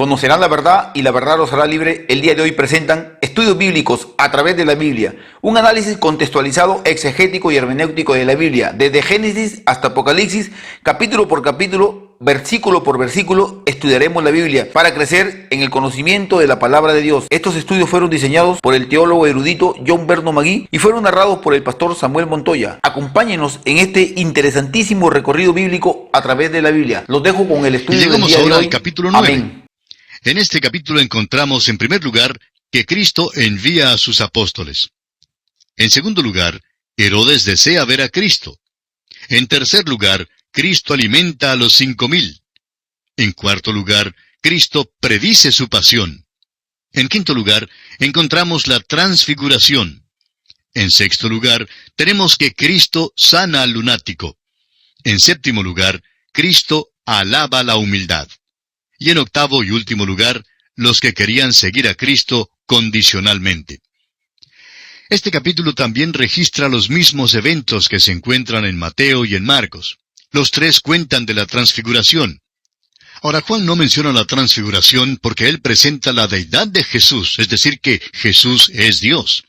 Conocerán la verdad y la verdad los hará libre. El día de hoy presentan estudios bíblicos a través de la Biblia, un análisis contextualizado, exegético y hermenéutico de la Biblia, desde Génesis hasta Apocalipsis, capítulo por capítulo, versículo por versículo, estudiaremos la Biblia para crecer en el conocimiento de la palabra de Dios. Estos estudios fueron diseñados por el teólogo erudito John Berno Magui y fueron narrados por el pastor Samuel Montoya. Acompáñenos en este interesantísimo recorrido bíblico a través de la Biblia. Los dejo con el estudio del día de hoy. Llegamos ahora al capítulo 9. Amén. En este capítulo encontramos, en primer lugar, que Cristo envía a sus apóstoles. En segundo lugar, Herodes desea ver a Cristo. En tercer lugar, Cristo alimenta a los 5,000. En cuarto lugar, Cristo predice su pasión. En quinto lugar, encontramos la transfiguración. En sexto lugar, tenemos que Cristo sana al lunático. En séptimo lugar, Cristo alaba la humildad. Y en octavo y último lugar, los que querían seguir a Cristo condicionalmente. Este capítulo también registra los mismos eventos que se encuentran en Mateo y en Marcos. Los tres cuentan de la transfiguración. Ahora, Juan no menciona la transfiguración porque él presenta la deidad de Jesús, es decir, que Jesús es Dios.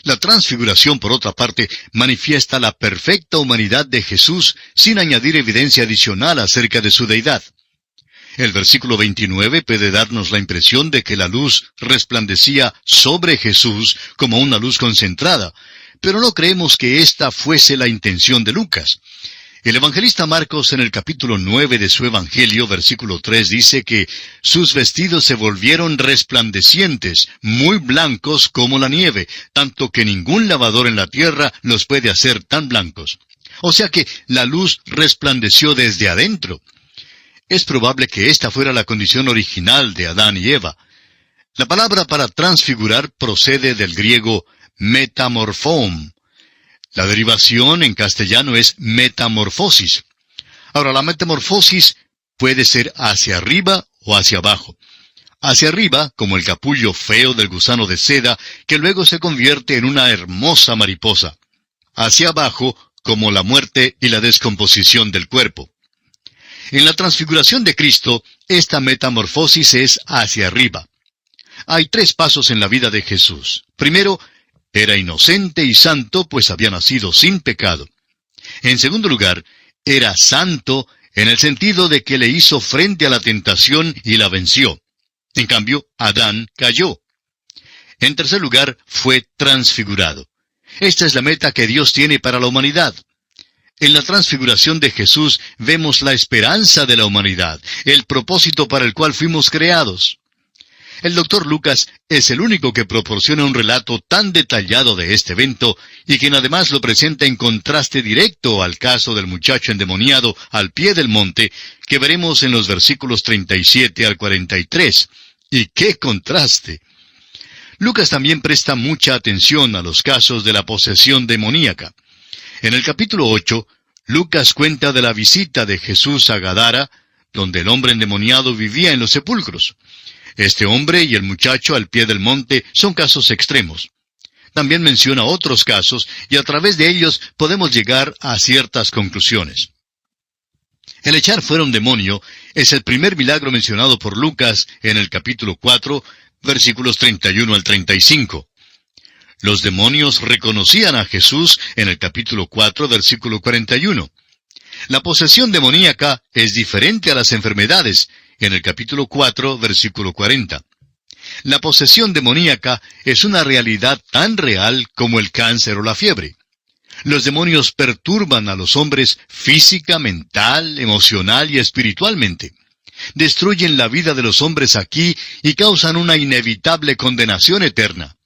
La transfiguración, por otra parte, manifiesta la perfecta humanidad de Jesús sin añadir evidencia adicional acerca de su deidad. El versículo 29 puede darnos la impresión de que la luz resplandecía sobre Jesús como una luz concentrada, pero no creemos que esta fuese la intención de Lucas. El evangelista Marcos en el capítulo 9 de su evangelio, versículo 3, dice que sus vestidos se volvieron resplandecientes, muy blancos como la nieve, tanto que ningún lavador en la tierra los puede hacer tan blancos. O sea que la luz resplandeció desde adentro. Es probable que esta fuera la condición original de Adán y Eva. La palabra para transfigurar procede del griego metamorphom. La derivación en castellano es metamorfosis. Ahora, la metamorfosis puede ser hacia arriba o hacia abajo. Hacia arriba, como el capullo feo del gusano de seda, que luego se convierte en una hermosa mariposa. Hacia abajo, como la muerte y la descomposición del cuerpo. En la transfiguración de Cristo, esta metamorfosis es hacia arriba. Hay tres pasos en la vida de Jesús. Primero, era inocente y santo, pues había nacido sin pecado. En segundo lugar, era santo en el sentido de que le hizo frente a la tentación y la venció. En cambio, Adán cayó. En tercer lugar, fue transfigurado. Esta es la meta que Dios tiene para la humanidad. En la transfiguración de Jesús vemos la esperanza de la humanidad, el propósito para el cual fuimos creados. El doctor Lucas es el único que proporciona un relato tan detallado de este evento y quien además lo presenta en contraste directo al caso del muchacho endemoniado al pie del monte que veremos en los versículos 37 al 43. ¡Y qué contraste! Lucas también presta mucha atención a los casos de la posesión demoníaca. En el capítulo 8, Lucas cuenta de la visita de Jesús a Gadara, donde el hombre endemoniado vivía en los sepulcros. Este hombre y el muchacho al pie del monte son casos extremos. También menciona otros casos y a través de ellos podemos llegar a ciertas conclusiones. El echar fuera un demonio es el primer milagro mencionado por Lucas en el capítulo 4, versículos 31 al 35. Los demonios reconocían a Jesús en el capítulo 4, versículo 41. La posesión demoníaca es diferente a las enfermedades, en el capítulo 4, versículo 40. La posesión demoníaca es una realidad tan real como el cáncer o la fiebre. Los demonios perturban a los hombres física, mental, emocional y espiritualmente. Destruyen la vida de los hombres aquí y causan una inevitable condenación eterna.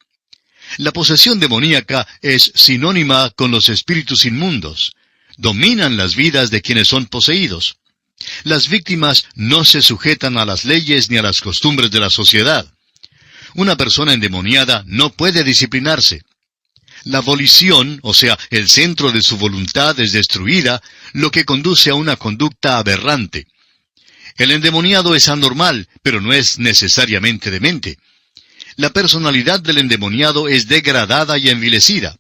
La posesión demoníaca es sinónima con los espíritus inmundos. Dominan las vidas de quienes son poseídos. Las víctimas no se sujetan a las leyes ni a las costumbres de la sociedad. Una persona endemoniada no puede disciplinarse. La volición, o sea, el centro de su voluntad es destruida, lo que conduce a una conducta aberrante. El endemoniado es anormal, pero no es necesariamente demente. La personalidad del endemoniado es degradada y envilecida.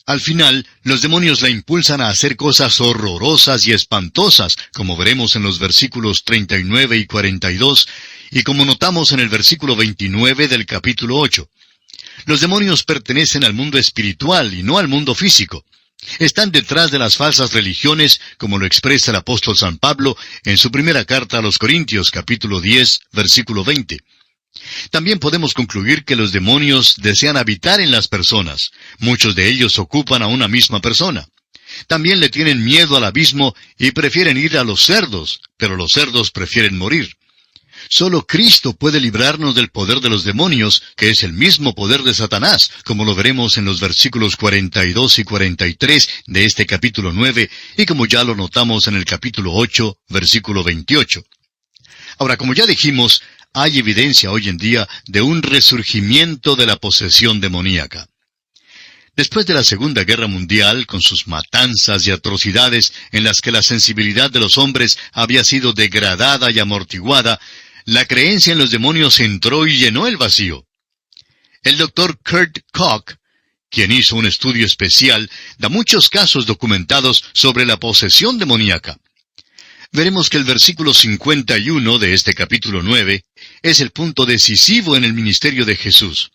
Al final, los demonios la impulsan a hacer cosas horrorosas y espantosas, como veremos en los versículos 39 y 42, y como notamos en el versículo 29 del capítulo 8. Los demonios pertenecen al mundo espiritual y no al mundo físico. Están detrás de las falsas religiones, como lo expresa el apóstol San Pablo en su primera carta a los Corintios, capítulo 10, versículo 20. También podemos concluir que los demonios desean habitar en las personas. Muchos de ellos ocupan a una misma persona. También le tienen miedo al abismo y prefieren ir a los cerdos, pero los cerdos prefieren morir. Solo Cristo puede librarnos del poder de los demonios, que es el mismo poder de Satanás, como lo veremos en los versículos 42 y 43 de este capítulo 9, y como ya lo notamos en el capítulo 8, versículo 28. Ahora, como ya dijimos, hay evidencia hoy en día de un resurgimiento de la posesión demoníaca. Después de la Segunda Guerra Mundial, con sus matanzas y atrocidades en las que la sensibilidad de los hombres había sido degradada y amortiguada, la creencia en los demonios entró y llenó el vacío. El doctor Kurt Koch, quien hizo un estudio especial, da muchos casos documentados sobre la posesión demoníaca. Veremos que el versículo 51 de este capítulo 9 es el punto decisivo en el ministerio de Jesús.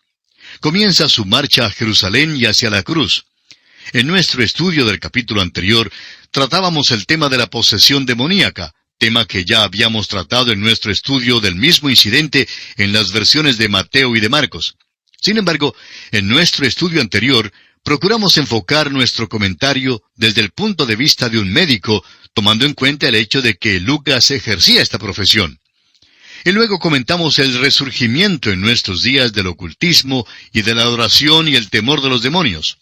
Comienza su marcha a Jerusalén y hacia la cruz. En nuestro estudio del capítulo anterior, tratábamos el tema de la posesión demoníaca, tema que ya habíamos tratado en nuestro estudio del mismo incidente en las versiones de Mateo y de Marcos. Sin embargo, en nuestro estudio anterior, procuramos enfocar nuestro comentario desde el punto de vista de un médico, tomando en cuenta el hecho de que Lucas ejercía esta profesión. Y luego comentamos el resurgimiento en nuestros días del ocultismo y de la adoración y el temor de los demonios.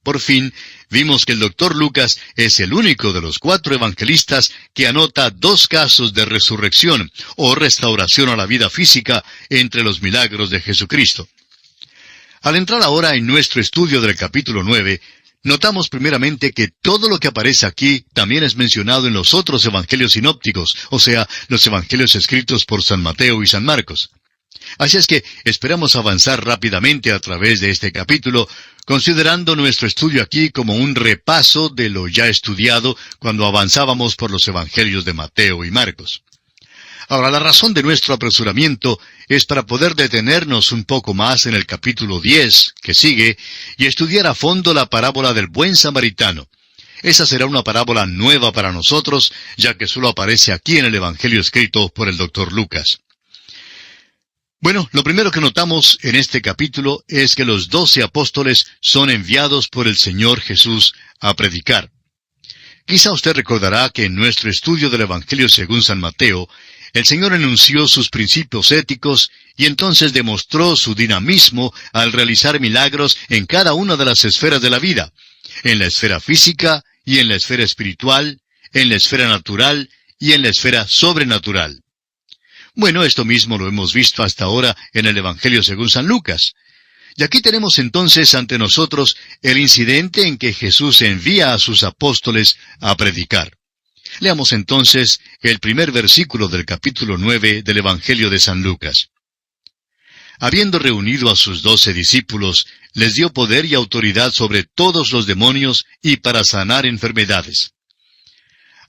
Por fin, vimos que el doctor Lucas es el único de los 4 evangelistas que anota 2 casos de resurrección o restauración a la vida física entre los milagros de Jesucristo. Al entrar ahora en nuestro estudio del capítulo 9, notamos primeramente que todo lo que aparece aquí también es mencionado en los otros evangelios sinópticos, o sea, los evangelios escritos por San Mateo y San Marcos. Así es que esperamos avanzar rápidamente a través de este capítulo, considerando nuestro estudio aquí como un repaso de lo ya estudiado cuando avanzábamos por los evangelios de Mateo y Marcos. Ahora, la razón de nuestro apresuramiento es para poder detenernos un poco más en el capítulo 10, que sigue, y estudiar a fondo la parábola del buen samaritano. Esa será una parábola nueva para nosotros, ya que solo aparece aquí en el evangelio escrito por el doctor Lucas. Bueno, lo primero que notamos en este capítulo es que los 12 apóstoles son enviados por el Señor Jesús a predicar. Quizá usted recordará que en nuestro estudio del Evangelio según San Mateo, el Señor enunció sus principios éticos y entonces demostró su dinamismo al realizar milagros en cada una de las esferas de la vida, en la esfera física y en la esfera espiritual, en la esfera natural y en la esfera sobrenatural. Bueno, esto mismo lo hemos visto hasta ahora en el Evangelio según San Lucas. Y aquí tenemos entonces ante nosotros el incidente en que Jesús envía a sus apóstoles a predicar. Leamos entonces el primer versículo del capítulo 9 del Evangelio de San Lucas. Habiendo reunido a sus 12 discípulos, les dio poder y autoridad sobre todos los demonios y para sanar enfermedades.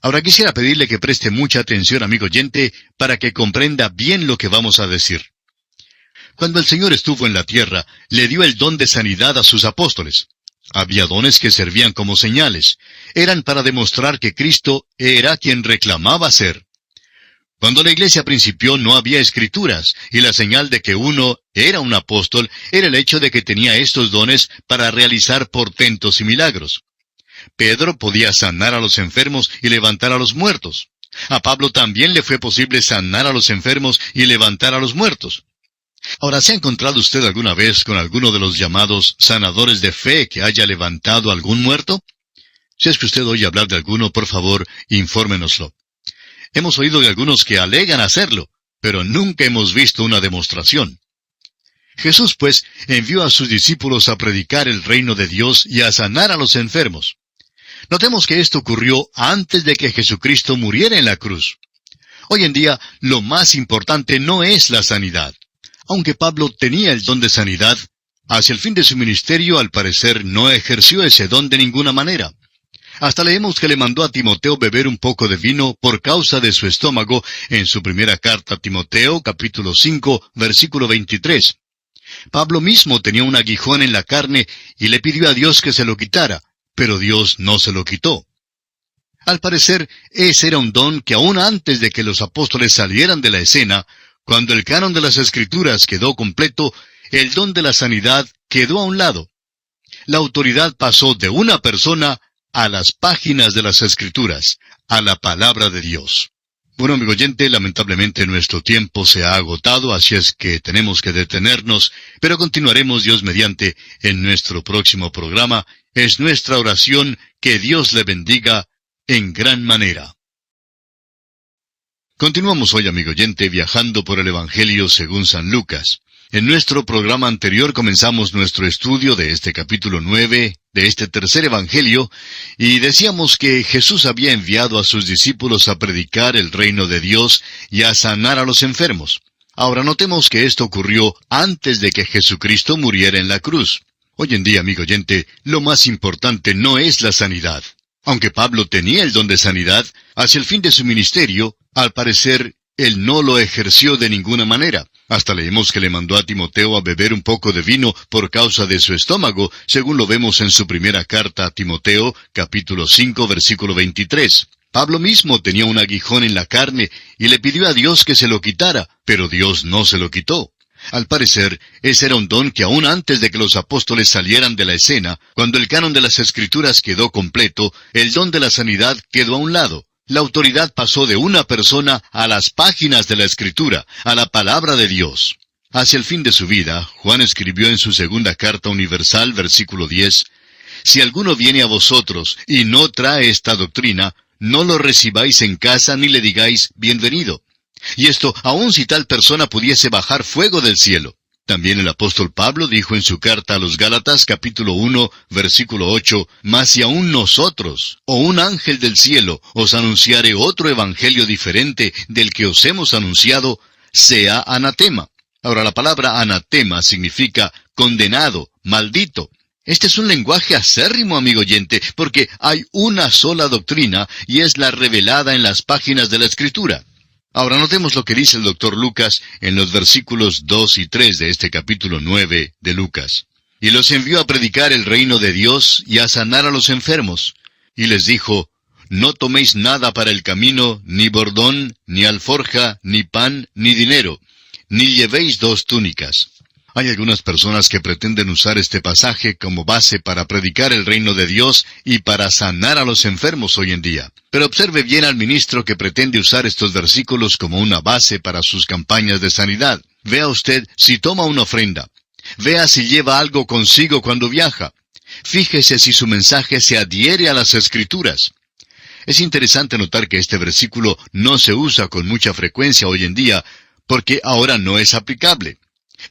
Ahora quisiera pedirle que preste mucha atención, amigo oyente, para que comprenda bien lo que vamos a decir. Cuando el Señor estuvo en la tierra, le dio el don de sanidad a sus apóstoles. Había dones que servían como señales. Eran para demostrar que Cristo era quien reclamaba ser. Cuando la iglesia principió no había escrituras, y la señal de que uno era un apóstol era el hecho de que tenía estos dones para realizar portentos y milagros. Pedro podía sanar a los enfermos y levantar a los muertos. A Pablo también le fue posible sanar a los enfermos y levantar a los muertos. Ahora, ¿se ha encontrado usted alguna vez con alguno de los llamados sanadores de fe que haya levantado a algún muerto? Si es que usted oye hablar de alguno, por favor, infórmenoslo. Hemos oído de algunos que alegan hacerlo, pero nunca hemos visto una demostración. Jesús, pues, envió a sus discípulos a predicar el reino de Dios y a sanar a los enfermos. Notemos que esto ocurrió antes de que Jesucristo muriera en la cruz. Hoy en día, lo más importante no es la sanidad. Aunque Pablo tenía el don de sanidad, hacia el fin de su ministerio al parecer no ejerció ese don de ninguna manera. Hasta leemos que le mandó a Timoteo beber un poco de vino por causa de su estómago en su primera carta a Timoteo, capítulo 5, versículo 23. Pablo mismo tenía un aguijón en la carne y le pidió a Dios que se lo quitara, pero Dios no se lo quitó. Al parecer, ese era un don que aún antes de que los apóstoles salieran de la escena, cuando el canon de las Escrituras quedó completo, el don de la sanidad quedó a un lado. La autoridad pasó de una persona a las páginas de las Escrituras, a la palabra de Dios. Bueno, amigo oyente, lamentablemente nuestro tiempo se ha agotado, así es que tenemos que detenernos, pero continuaremos Dios mediante en nuestro próximo programa. Es nuestra oración que Dios le bendiga en gran manera. Continuamos hoy, amigo oyente, viajando por el Evangelio según San Lucas. En nuestro programa anterior comenzamos nuestro estudio de este capítulo 9, de este tercer Evangelio, y decíamos que Jesús había enviado a sus discípulos a predicar el reino de Dios y a sanar a los enfermos. Ahora notemos que esto ocurrió antes de que Jesucristo muriera en la cruz. Hoy en día, amigo oyente, lo más importante no es la sanidad. Aunque Pablo tenía el don de sanidad, hacia el fin de su ministerio, al parecer, él no lo ejerció de ninguna manera. Hasta leemos que le mandó a Timoteo a beber un poco de vino por causa de su estómago, según lo vemos en su primera carta a Timoteo, capítulo 5, versículo 23. Pablo mismo tenía un aguijón en la carne y le pidió a Dios que se lo quitara, pero Dios no se lo quitó. Al parecer, ese era un don que aún antes de que los apóstoles salieran de la escena, cuando el canon de las Escrituras quedó completo, el don de la sanidad quedó a un lado. La autoridad pasó de una persona a las páginas de la Escritura, a la palabra de Dios. Hacia el fin de su vida, Juan escribió en su segunda carta universal, versículo 10, «Si alguno viene a vosotros y no trae esta doctrina, no lo recibáis en casa ni le digáis bienvenido». Y esto aun si tal persona pudiese bajar fuego del cielo. También el apóstol Pablo dijo en su carta a los Gálatas, capítulo 1, versículo 8, «Mas si aun nosotros, o un ángel del cielo, os anunciare otro evangelio diferente del que os hemos anunciado, sea anatema». Ahora, la palabra anatema significa condenado, maldito. Este es un lenguaje acérrimo, amigo oyente, porque hay una sola doctrina, y es la revelada en las páginas de la Escritura. Ahora notemos lo que dice el doctor Lucas en los versículos 2 y 3 de este capítulo 9 de Lucas. «Y los envió a predicar el reino de Dios y a sanar a los enfermos. Y les dijo, no toméis nada para el camino, ni bordón, ni alforja, ni pan, ni dinero, ni llevéis 2 túnicas». Hay algunas personas que pretenden usar este pasaje como base para predicar el reino de Dios y para sanar a los enfermos hoy en día. Pero observe bien al ministro que pretende usar estos versículos como una base para sus campañas de sanidad. Vea usted si toma una ofrenda. Vea si lleva algo consigo cuando viaja. Fíjese si su mensaje se adhiere a las Escrituras. Es interesante notar que este versículo no se usa con mucha frecuencia hoy en día, porque ahora no es aplicable.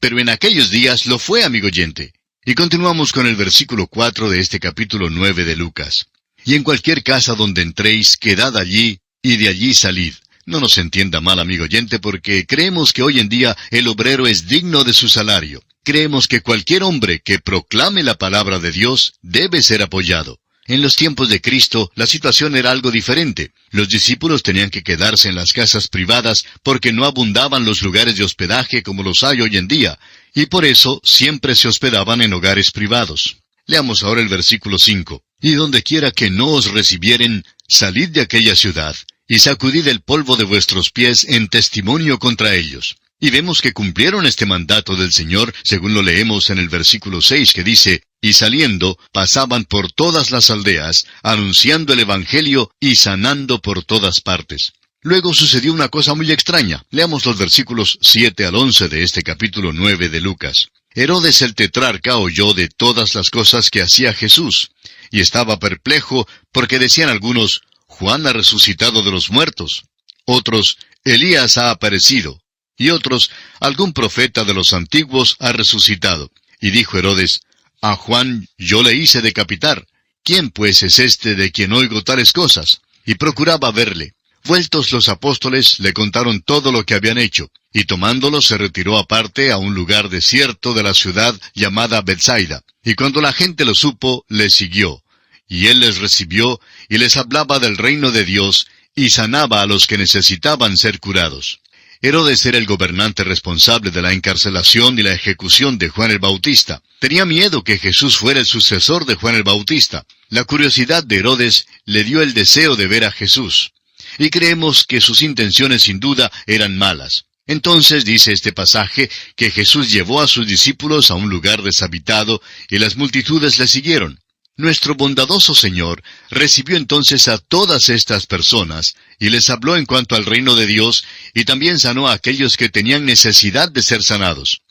Pero en aquellos días lo fue, amigo oyente. Y continuamos con el versículo 4 de este capítulo 9 de Lucas. «Y en cualquier casa donde entréis, quedad allí, y de allí salid». No nos entienda mal, amigo oyente, porque creemos que hoy en día el obrero es digno de su salario. Creemos que cualquier hombre que proclame la palabra de Dios debe ser apoyado. En los tiempos de Cristo, la situación era algo diferente. Los discípulos tenían que quedarse en las casas privadas porque no abundaban los lugares de hospedaje como los hay hoy en día, y por eso siempre se hospedaban en hogares privados. Leamos ahora el versículo 5. «Y donde quiera que no os recibieren, salid de aquella ciudad, y sacudid el polvo de vuestros pies en testimonio contra ellos». Y vemos que cumplieron este mandato del Señor, según lo leemos en el versículo 6, que dice, «Y saliendo, pasaban por todas las aldeas, anunciando el Evangelio y sanando por todas partes». Luego sucedió una cosa muy extraña. Leamos los versículos 7 al 11 de este capítulo 9 de Lucas. «Herodes el tetrarca oyó de todas las cosas que hacía Jesús, y estaba perplejo, porque decían algunos, Juan ha resucitado de los muertos. Otros, Elías ha aparecido. Y otros, algún profeta de los antiguos ha resucitado. Y dijo Herodes, a Juan yo le hice decapitar. ¿Quién pues es este de quien oigo tales cosas? Y procuraba verle. Vueltos los apóstoles, le contaron todo lo que habían hecho. Y tomándolo se retiró aparte a un lugar desierto de la ciudad llamada Betsaida. Y cuando la gente lo supo, le siguió. y él les recibió, y les hablaba del reino de Dios, y sanaba a los que necesitaban ser curados. Herodes era el gobernante responsable de la encarcelación y la ejecución de Juan el Bautista. Tenía miedo que Jesús fuera el sucesor de Juan el Bautista. La curiosidad de Herodes le dio el deseo de ver a Jesús. Y creemos que sus intenciones sin duda eran malas. Entonces dice este pasaje que Jesús llevó a sus discípulos a un lugar deshabitado y las multitudes le siguieron. Nuestro bondadoso Señor recibió entonces a todas estas personas y les habló en cuanto al reino de Dios y también sanó a aquellos que tenían necesidad de ser sanados.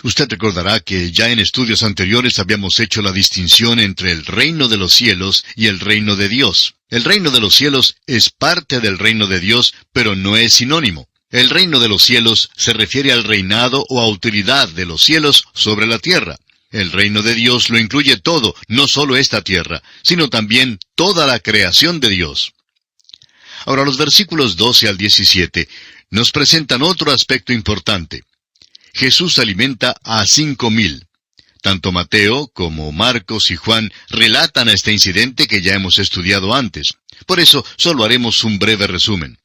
Usted recordará que ya en estudios anteriores habíamos hecho la distinción entre el reino de los cielos y el reino de Dios. El reino de los cielos es parte del reino de Dios, pero no es sinónimo. El reino de los cielos se refiere al reinado o autoridad de los cielos sobre la tierra. El reino de Dios lo incluye todo, no solo esta tierra, sino también toda la creación de Dios. Ahora los versículos 12 al 17 nos presentan otro aspecto importante. Jesús alimenta a 5,000. Tanto Mateo como Marcos y Juan relatan este incidente que ya hemos estudiado antes. Por eso solo haremos un breve resumen.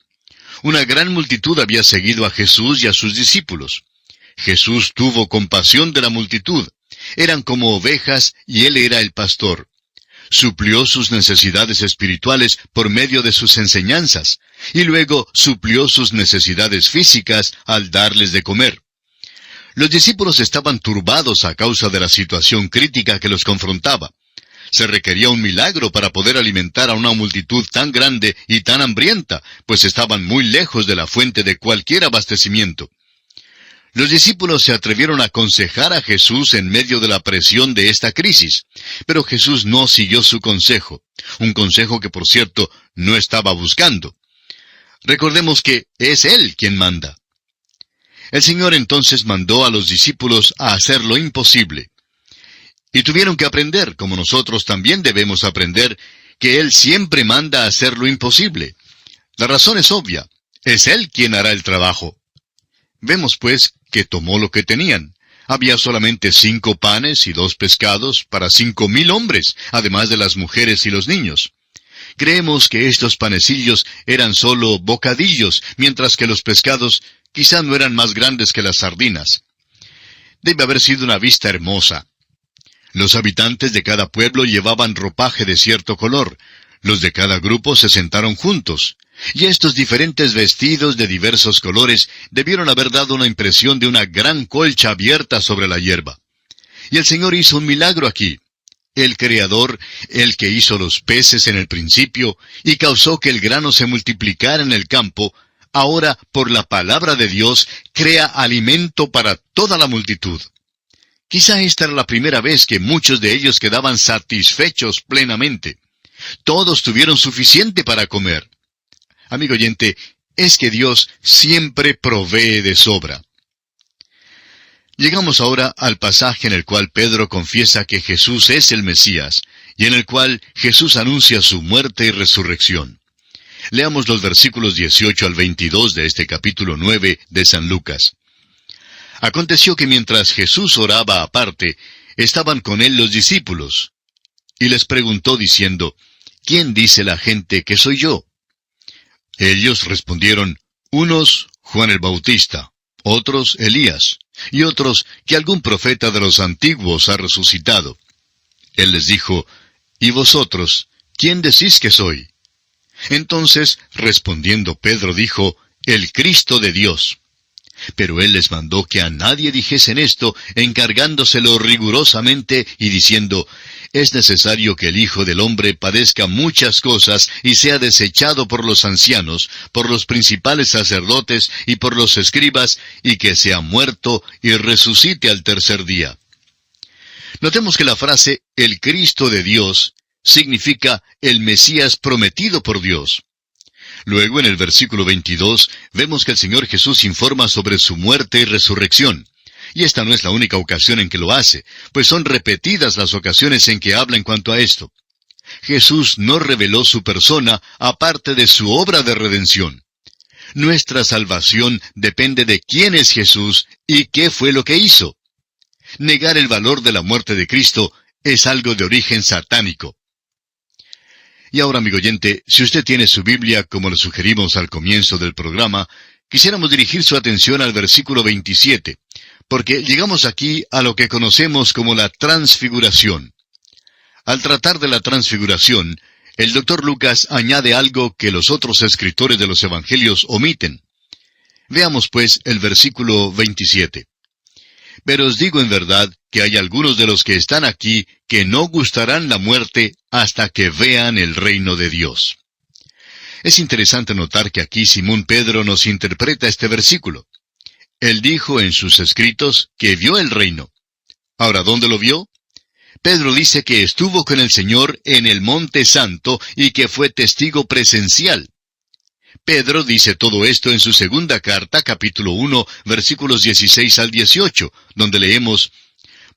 Una gran multitud había seguido a Jesús y a sus discípulos. Jesús tuvo compasión de la multitud. Eran como ovejas y él era el pastor. Suplió sus necesidades espirituales por medio de sus enseñanzas, y luego suplió sus necesidades físicas al darles de comer. Los discípulos estaban turbados a causa de la situación crítica que los confrontaba. Se requería un milagro para poder alimentar a una multitud tan grande y tan hambrienta, pues estaban muy lejos de la fuente de cualquier abastecimiento. Los discípulos se atrevieron a aconsejar a Jesús en medio de la presión de esta crisis, pero Jesús no siguió su consejo, un consejo que, por cierto, no estaba buscando. Recordemos que es Él quien manda. El Señor entonces mandó a los discípulos a hacer lo imposible. Y tuvieron que aprender, como nosotros también debemos aprender, que Él siempre manda a hacer lo imposible. La razón es obvia, es Él quien hará el trabajo. Vemos pues que tomó lo que tenían. Había solamente 5 panes y 2 pescados para 5,000 hombres, además de las mujeres y los niños. Creemos que estos panecillos eran solo bocadillos, mientras que los pescados quizá no eran más grandes que las sardinas. Debe haber sido una vista hermosa. Los habitantes de cada pueblo llevaban ropaje de cierto color. Los de cada grupo se sentaron juntos. Y estos diferentes vestidos de diversos colores debieron haber dado una impresión de una gran colcha abierta sobre la hierba. Y el Señor hizo un milagro aquí. El Creador, el que hizo los peces en el principio, y causó que el grano se multiplicara en el campo, ahora, por la palabra de Dios, crea alimento para toda la multitud. Quizá esta era la primera vez que muchos de ellos quedaban satisfechos plenamente. Todos tuvieron suficiente para comer. Amigo oyente, es que Dios siempre provee de sobra. Llegamos ahora al pasaje en el cual Pedro confiesa que Jesús es el Mesías, y en el cual Jesús anuncia su muerte y resurrección. Leamos los versículos 18 al 22 de este capítulo 9 de San Lucas. Aconteció que mientras Jesús oraba aparte, estaban con él los discípulos, y les preguntó diciendo, ¿quién dice la gente que soy yo? Ellos respondieron, unos Juan el Bautista, otros Elías, y otros que algún profeta de los antiguos ha resucitado. Él les dijo, ¿y vosotros, quién decís que soy? Entonces, respondiendo Pedro dijo, el Cristo de Dios. Pero él les mandó que a nadie dijesen esto, encargándoselo rigurosamente y diciendo, es necesario que el Hijo del Hombre padezca muchas cosas y sea desechado por los ancianos, por los principales sacerdotes y por los escribas, y que sea muerto y resucite al tercer día. Notemos que la frase, el Cristo de Dios, significa el Mesías prometido por Dios. Luego, en el versículo 22, vemos que el Señor Jesús informa sobre su muerte y resurrección. Y esta no es la única ocasión en que lo hace, pues son repetidas las ocasiones en que habla en cuanto a esto. Jesús no reveló su persona aparte de su obra de redención. Nuestra salvación depende de quién es Jesús y qué fue lo que hizo. Negar el valor de la muerte de Cristo es algo de origen satánico. Y ahora, amigo oyente, si usted tiene su Biblia, como le sugerimos al comienzo del programa, quisiéramos dirigir su atención al versículo 27, porque llegamos aquí a lo que conocemos como la transfiguración. Al tratar de la transfiguración, el Dr. Lucas añade algo que los otros escritores de los Evangelios omiten. Veamos pues el versículo 27. Pero os digo en verdad que hay algunos de los que están aquí que no gustarán la muerte hasta que vean el reino de Dios. Es interesante notar que aquí Simón Pedro nos interpreta este versículo. Él dijo en sus escritos que vio el reino. Ahora, ¿dónde lo vio? Pedro dice que estuvo con el Señor en el Monte Santo y que fue testigo presencial. Pedro dice todo esto en su segunda carta, capítulo 1, versículos 16 al 18, donde leemos: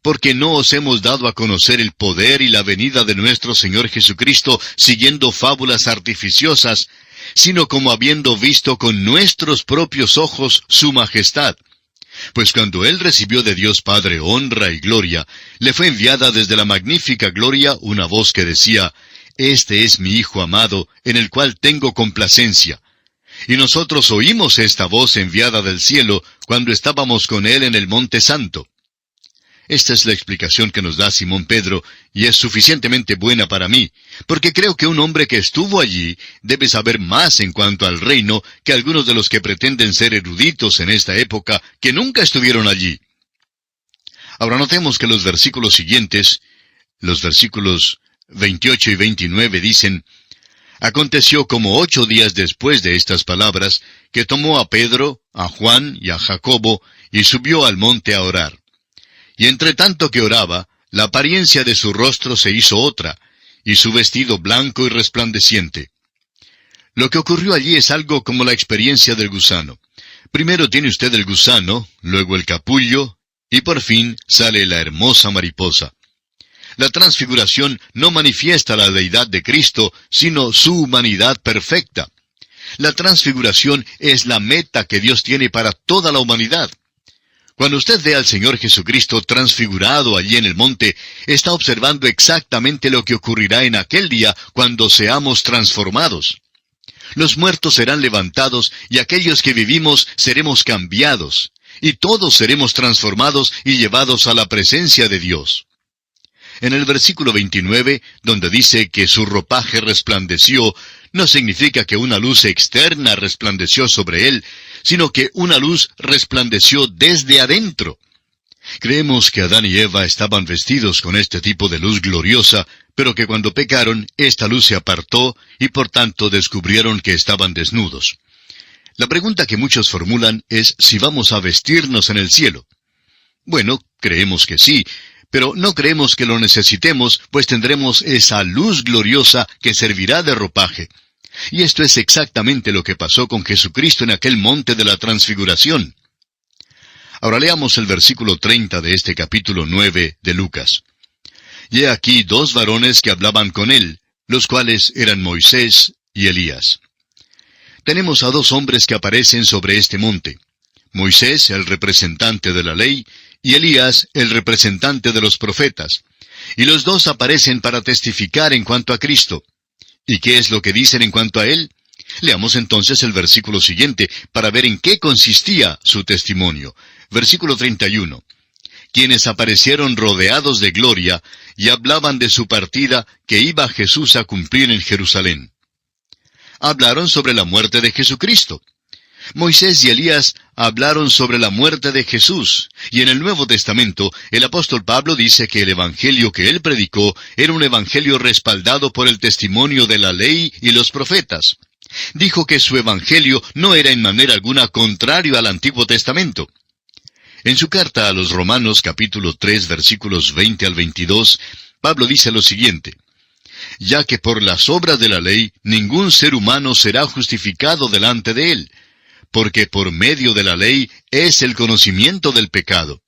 porque no os hemos dado a conocer el poder y la venida de nuestro Señor Jesucristo siguiendo fábulas artificiosas, sino como habiendo visto con nuestros propios ojos su majestad. Pues cuando Él recibió de Dios Padre honra y gloria, le fue enviada desde la magnífica gloria una voz que decía: Este es mi Hijo amado, en el cual tengo complacencia. Y nosotros oímos esta voz enviada del cielo cuando estábamos con Él en el Monte Santo. Esta es la explicación que nos da Simón Pedro, y es suficientemente buena para mí, porque creo que un hombre que estuvo allí debe saber más en cuanto al reino que algunos de los que pretenden ser eruditos en esta época que nunca estuvieron allí. Ahora notemos que los versículos siguientes, los versículos 28 y 29 dicen: Aconteció como 8 días después de estas palabras, que tomó a Pedro, a Juan y a Jacobo, y subió al monte a orar. Y entre tanto que oraba, la apariencia de su rostro se hizo otra, y su vestido blanco y resplandeciente. Lo que ocurrió allí es algo como la experiencia del gusano. Primero tiene usted el gusano, luego el capullo, y por fin sale la hermosa mariposa. La transfiguración no manifiesta la deidad de Cristo, sino su humanidad perfecta. La transfiguración es la meta que Dios tiene para toda la humanidad. Cuando usted ve al Señor Jesucristo transfigurado allí en el monte, está observando exactamente lo que ocurrirá en aquel día cuando seamos transformados. Los muertos serán levantados y aquellos que vivimos seremos cambiados, y todos seremos transformados y llevados a la presencia de Dios. En el versículo 29, donde dice que su ropaje resplandeció, no significa que una luz externa resplandeció sobre él, sino que una luz resplandeció desde adentro. Creemos que Adán y Eva estaban vestidos con este tipo de luz gloriosa, pero que cuando pecaron, esta luz se apartó y por tanto descubrieron que estaban desnudos. La pregunta que muchos formulan es si vamos a vestirnos en el cielo. Bueno, creemos que sí, pero no creemos que lo necesitemos, pues tendremos esa luz gloriosa que servirá de ropaje. Y esto es exactamente lo que pasó con Jesucristo en aquel monte de la transfiguración. Ahora leamos el versículo 30 de este capítulo 9 de Lucas. Y he aquí 2 varones que hablaban con él, los cuales eran Moisés y Elías. Tenemos a 2 hombres que aparecen sobre este monte. Moisés, el representante de la ley, y Elías, el representante de los profetas. Y los 2 aparecen para testificar en cuanto a Cristo. ¿Y qué es lo que dicen en cuanto a él? Leamos entonces el versículo siguiente para ver en qué consistía su testimonio. Versículo 31. Quienes aparecieron rodeados de gloria y hablaban de su partida que iba Jesús a cumplir en Jerusalén. Hablaron sobre la muerte de Jesucristo. Moisés y Elías hablaron sobre la muerte de Jesús, y en el Nuevo Testamento el apóstol Pablo dice que el evangelio que él predicó era un evangelio respaldado por el testimonio de la ley y los profetas. Dijo que su evangelio no era en manera alguna contrario al Antiguo Testamento. En su carta a los Romanos capítulo 3 versículos 20 al 22, Pablo dice lo siguiente: ya que por las obras de la ley ningún ser humano será justificado delante de él, porque por medio de la ley es el conocimiento del pecado.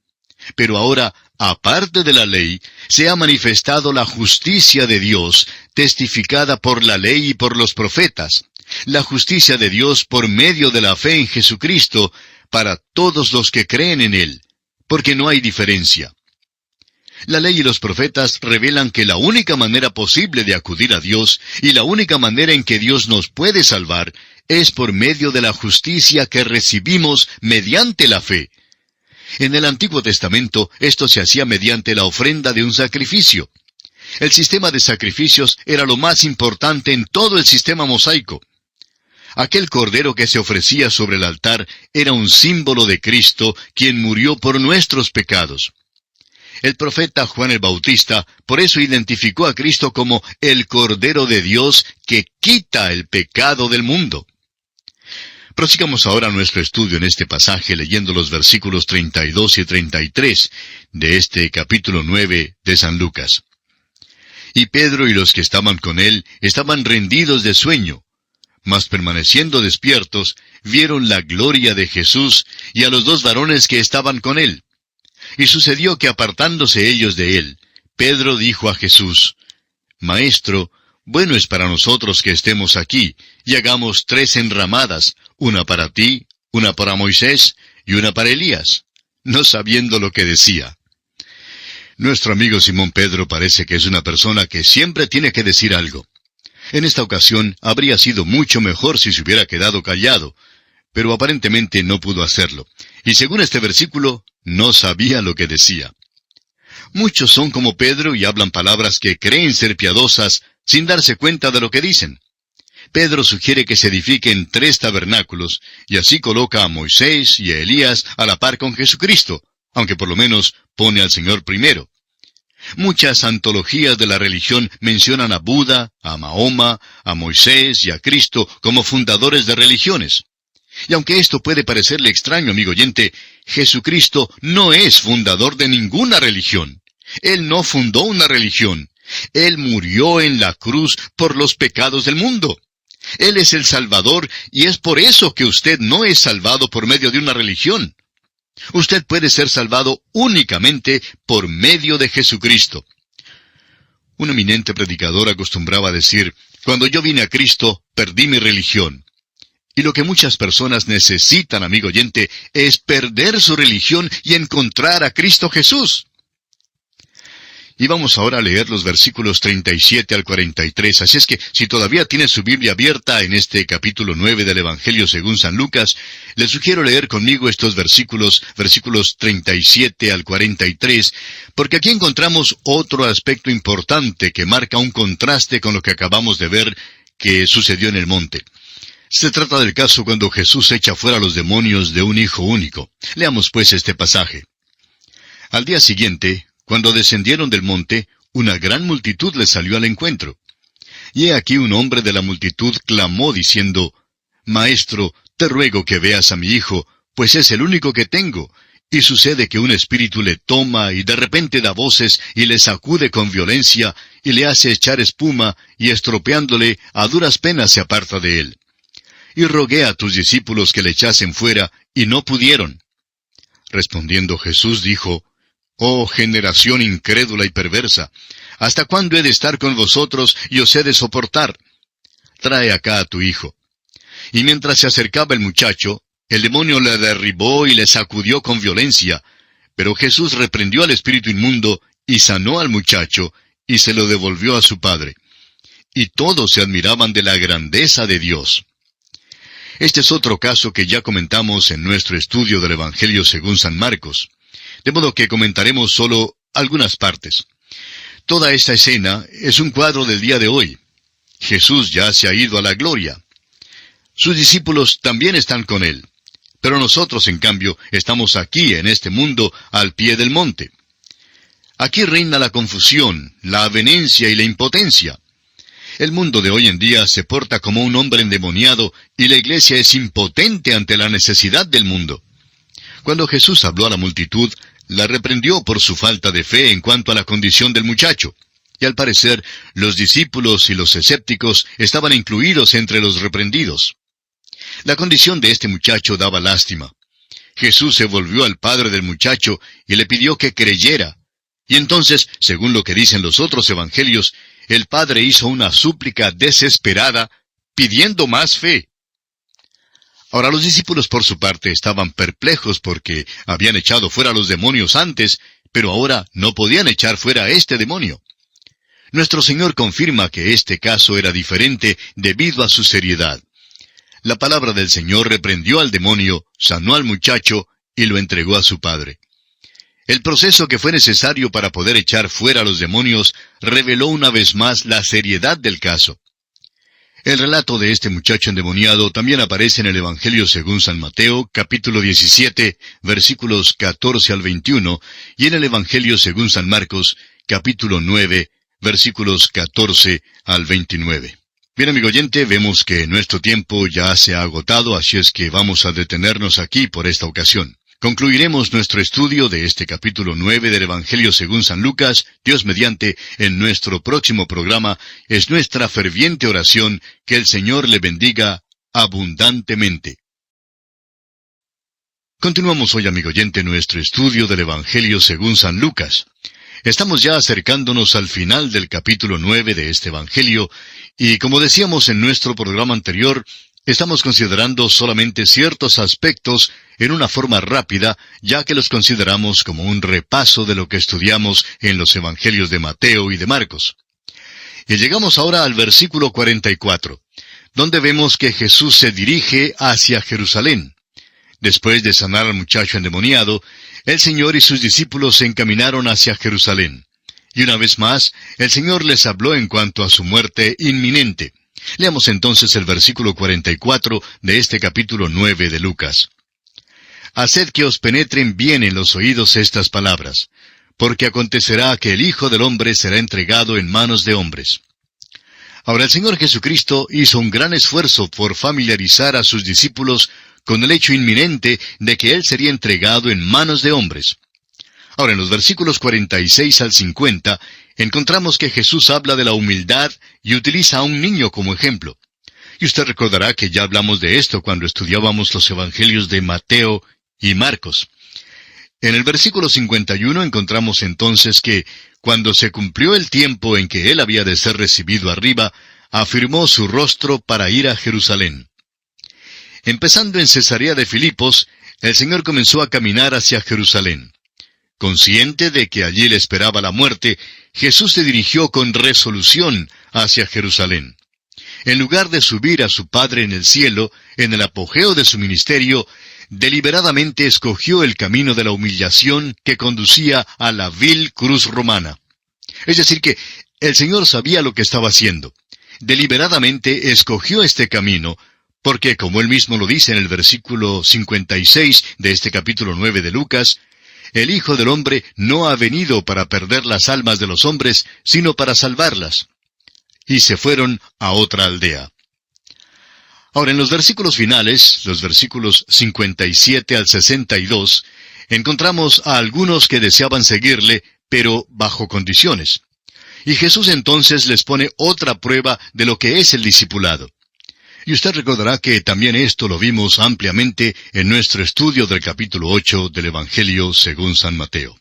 Pero ahora, aparte de la ley, se ha manifestado la justicia de Dios, testificada por la ley y por los profetas, la justicia de Dios por medio de la fe en Jesucristo, para todos los que creen en Él, porque no hay diferencia. La ley y los profetas revelan que la única manera posible de acudir a Dios y la única manera en que Dios nos puede salvar es por medio de la justicia que recibimos mediante la fe. En el Antiguo Testamento esto se hacía mediante la ofrenda de un sacrificio. El sistema de sacrificios era lo más importante en todo el sistema mosaico. Aquel cordero que se ofrecía sobre el altar era un símbolo de Cristo, quien murió por nuestros pecados. El profeta Juan el Bautista por eso identificó a Cristo como el Cordero de Dios que quita el pecado del mundo. Prosigamos ahora nuestro estudio en este pasaje leyendo los versículos 32 y 33 de este capítulo 9 de San Lucas. Y Pedro y los que estaban con él estaban rendidos de sueño, mas permaneciendo despiertos, vieron la gloria de Jesús y a los dos varones que estaban con él. Y sucedió que apartándose ellos de él, Pedro dijo a Jesús: Maestro, bueno es para nosotros que estemos aquí, y hagamos 3 enramadas, una para ti, una para Moisés, y una para Elías, no sabiendo lo que decía. Nuestro amigo Simón Pedro parece que es una persona que siempre tiene que decir algo. En esta ocasión habría sido mucho mejor si se hubiera quedado callado, pero aparentemente no pudo hacerlo. Y según este versículo, no sabía lo que decía. Muchos son como Pedro y hablan palabras que creen ser piadosas sin darse cuenta de lo que dicen. Pedro sugiere que se edifiquen 3 tabernáculos, y así coloca a Moisés y a Elías a la par con Jesucristo, aunque por lo menos pone al Señor primero. Muchas antologías de la religión mencionan a Buda, a Mahoma, a Moisés y a Cristo como fundadores de religiones. Y aunque esto puede parecerle extraño, amigo oyente, Jesucristo no es fundador de ninguna religión. Él no fundó una religión. Él murió en la cruz por los pecados del mundo. Él es el Salvador, y es por eso que usted no es salvado por medio de una religión. Usted puede ser salvado únicamente por medio de Jesucristo. Un eminente predicador acostumbraba a decir: cuando yo vine a Cristo, perdí mi religión. Y lo que muchas personas necesitan, amigo oyente, es perder su religión y encontrar a Cristo Jesús. Y vamos ahora a leer los versículos 37 al 43. Así es que, si todavía tiene su Biblia abierta en este capítulo 9 del Evangelio según San Lucas, le sugiero leer conmigo estos versículos 37 al 43, porque aquí encontramos otro aspecto importante que marca un contraste con lo que acabamos de ver que sucedió en el monte. Se trata del caso cuando Jesús echa fuera a los demonios de un hijo único. Leamos pues este pasaje. Al día siguiente, cuando descendieron del monte, una gran multitud les salió al encuentro. Y he aquí un hombre de la multitud clamó diciendo: Maestro, te ruego que veas a mi hijo, pues es el único que tengo. Y sucede que un espíritu le toma y de repente da voces y le sacude con violencia y le hace echar espuma y estropeándole a duras penas se aparta de él. Y rogué a tus discípulos que le echasen fuera, y no pudieron. Respondiendo Jesús dijo: Oh generación incrédula y perversa, ¿hasta cuándo he de estar con vosotros y os he de soportar? Trae acá a tu hijo. Y mientras se acercaba el muchacho, el demonio le derribó y le sacudió con violencia, pero Jesús reprendió al espíritu inmundo y sanó al muchacho, y se lo devolvió a su padre. Y todos se admiraban de la grandeza de Dios. Este es otro caso que ya comentamos en nuestro estudio del Evangelio según San Marcos. De modo que comentaremos solo algunas partes. Toda esta escena es un cuadro del día de hoy. Jesús ya se ha ido a la gloria. Sus discípulos también están con él. Pero nosotros, en cambio, estamos aquí en este mundo al pie del monte. Aquí reina la confusión, la avenencia y la impotencia. El mundo de hoy en día se porta como un hombre endemoniado y la iglesia es impotente ante la necesidad del mundo. Cuando Jesús habló a la multitud, la reprendió por su falta de fe en cuanto a la condición del muchacho. Y al parecer, los discípulos y los escépticos estaban incluidos entre los reprendidos. La condición de este muchacho daba lástima. Jesús se volvió al padre del muchacho y le pidió que creyera. Y entonces, según lo que dicen los otros evangelios, el padre hizo una súplica desesperada, pidiendo más fe. Ahora los discípulos por su parte estaban perplejos porque habían echado fuera a los demonios antes, pero ahora no podían echar fuera a este demonio. Nuestro Señor confirma que este caso era diferente debido a su seriedad. La palabra del Señor reprendió al demonio, sanó al muchacho y lo entregó a su padre. El proceso que fue necesario para poder echar fuera a los demonios reveló una vez más la seriedad del caso. El relato de este muchacho endemoniado también aparece en el Evangelio según San Mateo, capítulo 17, versículos 14 al 21, y en el Evangelio según San Marcos, capítulo 9, versículos 14 al 29. Bien, amigo oyente, vemos que nuestro tiempo ya se ha agotado, así es que vamos a detenernos aquí por esta ocasión. Concluiremos nuestro estudio de este capítulo 9 del Evangelio según San Lucas, Dios mediante, en nuestro próximo programa. Es nuestra ferviente oración que el Señor le bendiga abundantemente. Continuamos hoy, amigo oyente, nuestro estudio del Evangelio según San Lucas. Estamos ya acercándonos al final del capítulo 9 de este Evangelio, y como decíamos en nuestro programa anterior, estamos considerando solamente ciertos aspectos en una forma rápida, ya que los consideramos como un repaso de lo que estudiamos en los Evangelios de Mateo y de Marcos. Y llegamos ahora al versículo 44, donde vemos que Jesús se dirige hacia Jerusalén. Después de sanar al muchacho endemoniado, el Señor y sus discípulos se encaminaron hacia Jerusalén. Y una vez más, el Señor les habló en cuanto a su muerte inminente. Leamos entonces el versículo 44 de este capítulo 9 de Lucas. Haced que os penetren bien en los oídos estas palabras, porque acontecerá que el Hijo del Hombre será entregado en manos de hombres. Ahora el Señor Jesucristo hizo un gran esfuerzo por familiarizar a sus discípulos con el hecho inminente de que Él sería entregado en manos de hombres. Ahora, en los versículos 46 al 50, encontramos que Jesús habla de la humildad y utiliza a un niño como ejemplo. Y usted recordará que ya hablamos de esto cuando estudiábamos los Evangelios de Mateo y Marcos. En el versículo 51 encontramos entonces que, cuando se cumplió el tiempo en que Él había de ser recibido arriba, afirmó su rostro para ir a Jerusalén. Empezando en Cesarea de Filipos, el Señor comenzó a caminar hacia Jerusalén. Consciente de que allí le esperaba la muerte, Jesús se dirigió con resolución hacia Jerusalén. En lugar de subir a su Padre en el cielo, en el apogeo de su ministerio, deliberadamente escogió el camino de la humillación que conducía a la vil cruz romana. Es decir que el Señor sabía lo que estaba haciendo. Deliberadamente escogió este camino, porque, como Él mismo lo dice en el versículo 56 de este capítulo 9 de Lucas, el Hijo del Hombre no ha venido para perder las almas de los hombres, sino para salvarlas. Y se fueron a otra aldea. Ahora, en los versículos finales, los versículos 57 al 62, encontramos a algunos que deseaban seguirle, pero bajo condiciones. Y Jesús entonces les pone otra prueba de lo que es el discipulado. Y usted recordará que también esto lo vimos ampliamente en nuestro estudio del capítulo 8 del Evangelio según San Mateo.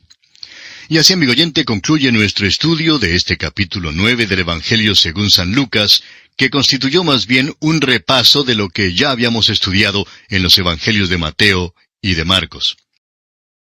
Y así, amigo oyente, concluye nuestro estudio de este capítulo 9 del Evangelio según San Lucas, que constituyó más bien un repaso de lo que ya habíamos estudiado en los Evangelios de Mateo y de Marcos.